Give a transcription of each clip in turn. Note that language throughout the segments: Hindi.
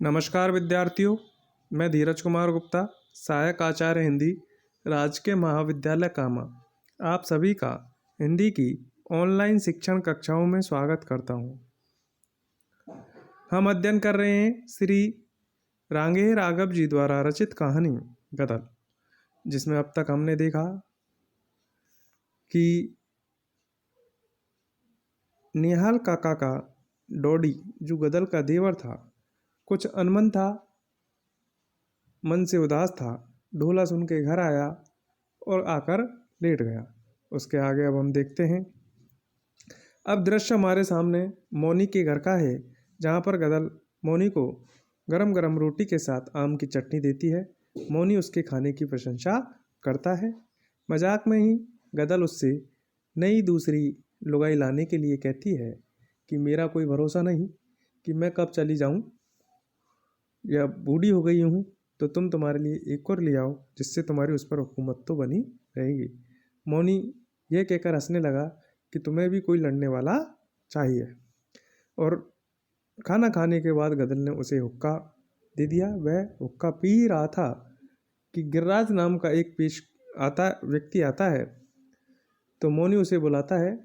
नमस्कार विद्यार्थियों, मैं धीरज कुमार गुप्ता, सहायक आचार्य हिंदी, राजकीय महाविद्यालय कामा, आप सभी का हिंदी की ऑनलाइन शिक्षण कक्षाओं में स्वागत करता हूं। हम अध्ययन कर रहे हैं श्री रांगे राघव जी द्वारा रचित कहानी गदल, जिसमें अब तक हमने देखा कि निहाल काका का डोडी, जो गदल का देवर था, कुछ अनमन था, मन से उदास था। ढोला सुन के घर आया और आकर लेट गया। उसके आगे अब हम देखते हैं। अब दृश्य हमारे सामने मौनी के घर का है, जहाँ पर गदल मौनी को गरम गरम रोटी के साथ आम की चटनी देती है। मौनी उसके खाने की प्रशंसा करता है। मजाक में ही गदल उससे नई दूसरी लुगाई लाने के लिए कहती है कि मेरा कोई भरोसा नहीं कि मैं कब चली जाऊं, या बूढ़ी हो गई हूँ, तो तुम तुम्हारे लिए एक और ले आओ, जिससे तुम्हारी उस पर हुकूमत तो बनी रहेगी। मौनी यह कहकर हंसने लगा कि तुम्हें भी कोई लड़ने वाला चाहिए। और खाना खाने के बाद गदल ने उसे हुक्का दे दिया। वह हुक्का पी ही रहा था कि गिरिराज नाम का एक व्यक्ति आता है। तो मौनी उसे बुलाता है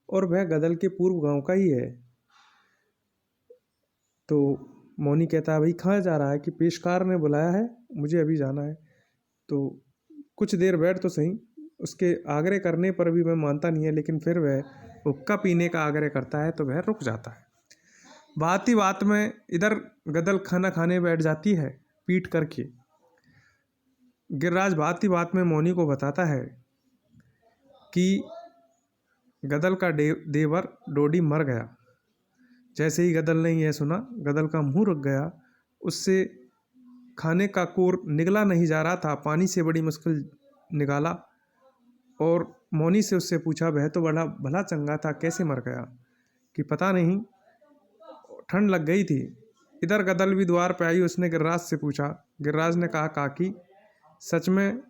और वह गदल के पूर्व गांव का ही है। तो मौनी कहता है, भाई कहाँ जा रहा है? कि पेशकार ने बुलाया है, मुझे अभी जाना है। तो कुछ देर बैठ तो सही। उसके आग्रह करने पर भी वह मानता नहीं है, लेकिन फिर वह हुक्का पीने का आग्रह करता है, तो वह रुक जाता है। बात ही बात में इधर गदल खाना खाने बैठ जाती है पीट करके। गिरिराज बात ही बात में मौनी को बताता है कि गदल का देवर डोडी मर गया। जैसे ही गदल ने यह सुना, गदल का मुंह रुक गया। उससे खाने का कोर निगला नहीं जा रहा था, पानी से बड़ी मुश्किल निकाला। और मौनी से उससे पूछा, वह तो बड़ा भला चंगा था, कैसे मर गया? कि पता नहीं, ठंड लग गई थी। इधर गदल भी द्वार पे आई। उसने गिरिराज से पूछा। गिरिराज ने कहा, काकी सच में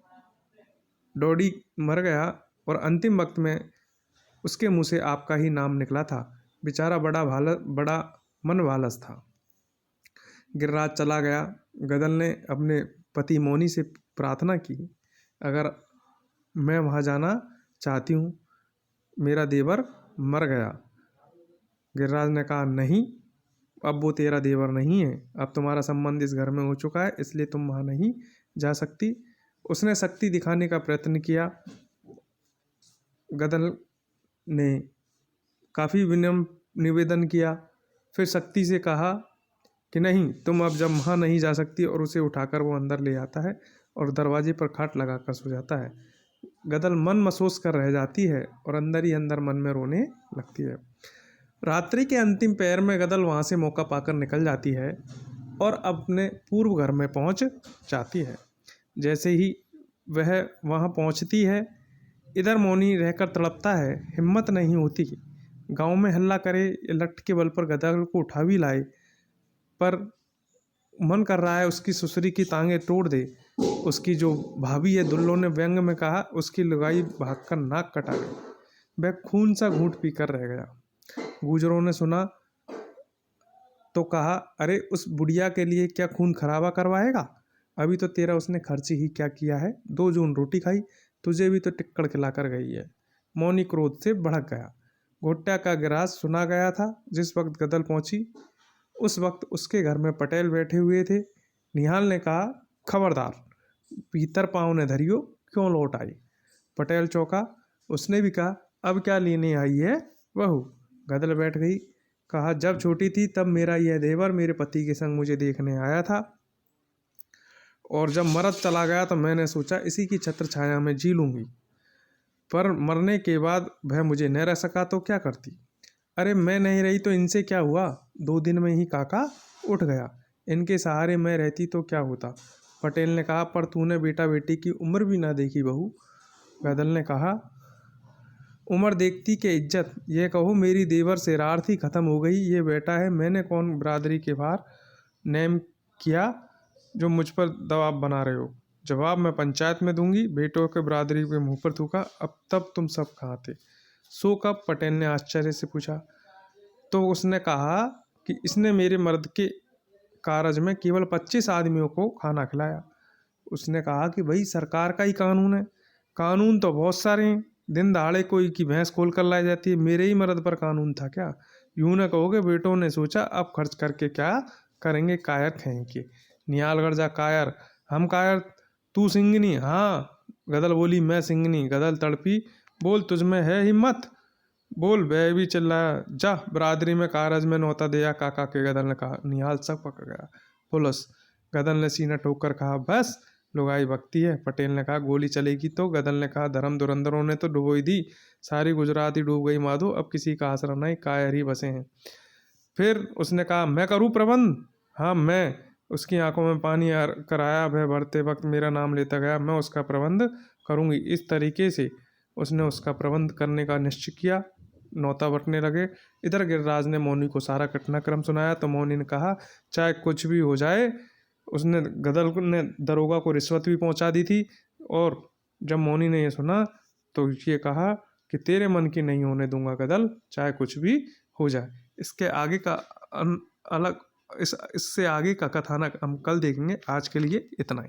डोडी मर गया, और अंतिम वक्त में उसके मुंह से आपका ही नाम निकला था। बेचारा बड़ा मन वालस था। गिरिराज चला गया। गदल ने अपने पति मौनी से प्रार्थना की, अगर मैं वहाँ जाना चाहती हूँ, मेरा देवर मर गया। गिरिराज ने कहा, नहीं, अब वो तेरा देवर नहीं है, अब तुम्हारा संबंध इस घर में हो चुका है, इसलिए तुम वहाँ नहीं जा सकती। उसने शक्ति दिखाने का प्रयत्न किया। गदल ने काफ़ी विनम्र निवेदन किया, फिर शक्ति से कहा कि नहीं, तुम अब जब वहाँ नहीं जा सकती, और उसे उठाकर वो अंदर ले आता है और दरवाजे पर खाट लगाकर सो जाता है। गदल मन महसूस कर रह जाती है और अंदर ही अंदर मन में रोने लगती है। रात्रि के अंतिम पहर में गदल वहाँ से मौका पाकर निकल जाती है और अपने पूर्व घर में पहुँच जाती है। जैसे ही वह वहाँ पहुँचती है, इधर मौनी रहकर तड़पता है, हिम्मत नहीं होती। गांव में हल्ला करे, लठ के बल पर गदल को उठा भी लाए, पर मन कर रहा है उसकी ससुरी की टांगें तोड़ दे। उसकी जो भाभी है, दुल्लो ने व्यंग में कहा, उसकी लुगाई भागकर नाक कटा गई। वह खून सा घूंट पीकर रह गया। गुजरों ने सुना तो कहा, अरे उस बुढ़िया के लिए क्या खून खराबा करवाएगा? अभी तो तेरा उसने खर्च ही क्या किया है, 2 जून रोटी खाई, तुझे भी तो टिक्कड़ खिलाकर गई है। मौनी क्रोध से भड़क गया। घोट्टा का गिरास सुना गया था। जिस वक्त गदल पहुंची, उस वक्त उसके घर में पटेल बैठे हुए थे। निहाल ने कहा, खबरदार, भीतर पाँव ने धरियो, क्यों लौट आई? पटेल चौंका। उसने भी कहा, अब क्या लेने आई है बहू? गदल बैठ गई। कहा, जब छोटी थी तब मेरा यह देवर मेरे पति के संग मुझे देखने आया था, और जब मरद चला गया तो मैंने सोचा इसी की छत्र छाया में जी लूँगी, पर मरने के बाद वह मुझे न रह सका तो क्या करती? अरे मैं नहीं रही तो इनसे क्या हुआ? 2 दिन में ही काका उठ गया। इनके सहारे मैं रहती तो क्या होता? पटेल ने कहा, पर तूने बेटा बेटी की उम्र भी ना देखी बहू। गदल ने कहा, उम्र देखती के इज्जत, ये कहो मेरी देवर से रारथी खत्म हो गई। ये बेटा है, मैंने कौन बरादरी के बाहर नेम किया जो मुझ पर दबाव बना रहे हो? जवाब मैं पंचायत में दूंगी। बेटों के बरादरी पे मुँह पर थूका। अब तब तुम सब कहाँ थे? सो कब? पटेल ने आश्चर्य से पूछा। तो उसने कहा कि इसने मेरे मर्द के कारज में केवल 25 आदमियों को खाना खिलाया। उसने कहा कि भाई सरकार का ही कानून है, कानून तो बहुत सारे हैं, दिन दहाड़े कोई की भैंस खोल कर लाई जाती है, मेरे ही मर्द पर कानून था क्या? यूं न कहोगे बेटों ने सोचा अब खर्च करके क्या करेंगे, कायर कहेंगे। निहालगढ़ जा कायर, हम कायर तू सिंगनी। हाँ, गदल बोली मैं सिंगनी। गदल तड़पी, बोल तुझ में है हिम्मत? बोल, वह भी चिल्लाया, जा बरादरी में कारज में नौता दिया काका के। गदल ने कहा। निहाल सब पकड़ गया। पुलिस। गदल ने सीना ठोक कर कहा, बस लुगाई भगती है। पटेल ने कहा, गोली चलेगी तो? गदल ने कहा, धर्म धुरंधरों ने तो डुबोई दी, सारी गुजरात ही डूब गई माधो, अब किसी का आसरा नहीं, कायर ही बसे हैं। फिर उसने कहा, मैं करूँ प्रबंध? हाँ मैं। उसकी आंखों में पानी कराया, वह भरते वक्त मेरा नाम लेता गया, मैं उसका प्रबंध करूँगी। इस तरीके से उसने उसका प्रबंध करने का निश्चय किया। नौता बटने लगे। इधर गिरिराज ने मौनी को सारा घटनाक्रम सुनाया तो मौनी ने कहा, चाहे कुछ भी हो जाए, उसने गदल ने दरोगा को रिश्वत भी पहुंचा दी थी। और जब मौनी ने ये सुना तो ये कहा कि तेरे मन की नहीं होने दूंगा गदल, चाहे कुछ भी हो जाए। इसके आगे का अलग इससे आगे का कथानक हम कल देखेंगे। आज के लिए इतना ही।